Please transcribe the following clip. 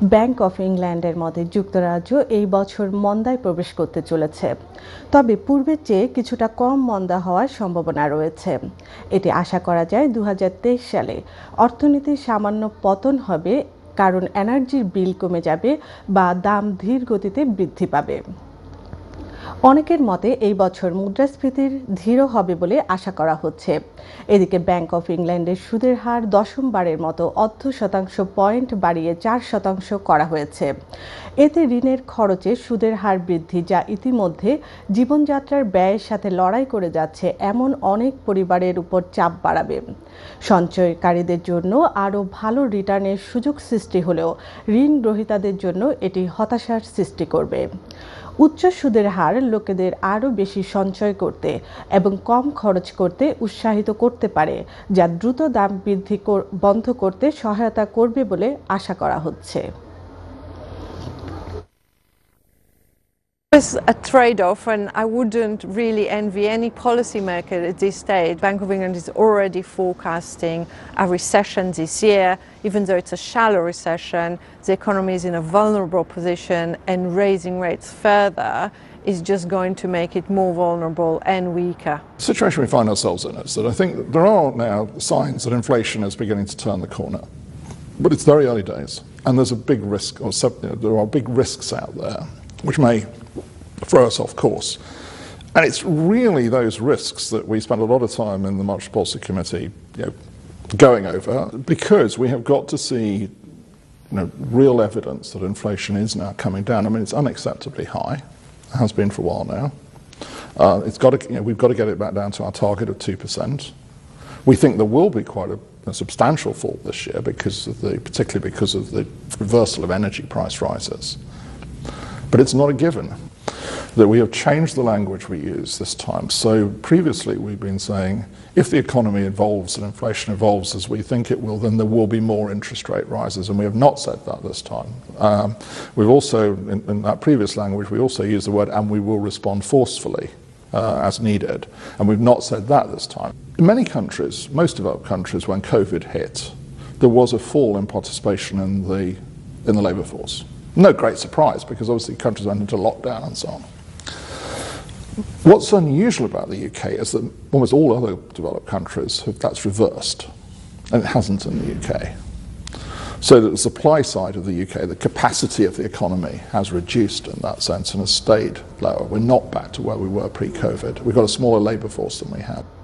Bank of ইংল্যান্ডের মতে যুক্তরাজ্য এই বছর মন্দায় প্রবেশ করতে চলেছে, তবে পূর্বের চেয়ে কিছুটা কম মন্দা হওয়ার সম্ভাবনা রয়েছে। এটি আশা করা যায় 2023 সালে অর্থনীতির সামান্য পতন হবে, কারণ এনার্জির বিল কমে যাবে বা দাম ধীর গতিতে বৃদ্ধি পাবে। অনেকের মতে এই বছর মুদ্রাস্ফীতির ধীর হবে বলে আশা করা হচ্ছে। এদিকে ব্যাংক অফ ইংল্যান্ডের সুদের হার দশমবারের মতো 0.5 পয়েন্ট বাড়িয়ে 4% করা হয়েছে। এতে ঋণের খরচে সুদের হার বৃদ্ধি, যা ইতিমধ্যে জীবনযাত্রার ব্যয়ের সাথে লড়াই করে যাচ্ছে এমন অনেক পরিবারের উপর চাপ বাড়াবে। সঞ্চয়কারীদের জন্য আরও ভালো রিটার্নের সুযোগ সৃষ্টি হলেও ঋণ গ্রহীতাদের জন্য এটি হতাশার সৃষ্টি করবে। উচ্চ সুদের হার লোকেদের আরও বেশি সঞ্চয় করতে এবং কম খরচ করতে উৎসাহিত করতে পারে, যা দ্রুত দাম বৃদ্ধি বন্ধ করতে সহায়তা করবে বলে আশা করা হচ্ছে। There's a trade-off, and I wouldn't really envy any policymaker at this stage. Bank of England is already forecasting a recession this year. Even though it's a shallow recession, the economy is in a vulnerable position, and raising rates further is just going to make it more vulnerable and weaker. The situation we find ourselves in is that I think that there are now signs that inflation is beginning to turn the corner. But it's very early days, and there's a big risk, or there are big risks out there, which may throw us off course. And it's really those risks that we spend a lot of time in the Monetary Policy Committee going over, because we have got to see real evidence that inflation is now coming down. I mean, it's unacceptably high. It has been for a while now. We've got to get it back down to our target of 2%. We think there will be quite a substantial fall this year, particularly because of the reversal of energy price rises. But it's not a given that we have changed the language we use this time. So previously we've been saying if the economy evolves and inflation evolves as we think it will, then there will be more interest rate rises, and we have not said that this time. We've also, in that previous language, we also used the word "and we will respond forcefully as needed," and we've not said that this time. In many countries, most developed countries, when COVID hit, there was a fall in participation in the labour force. No great surprise, because obviously countries went into lockdown and so on. What's unusual about the UK is that almost all other developed countries, that's reversed, and it hasn't in the UK. So that the supply side of the UK, the capacity of the economy, has reduced in that sense and has stayed lower. We're not back to where we were pre-COVID. We've got a smaller labour force than we had.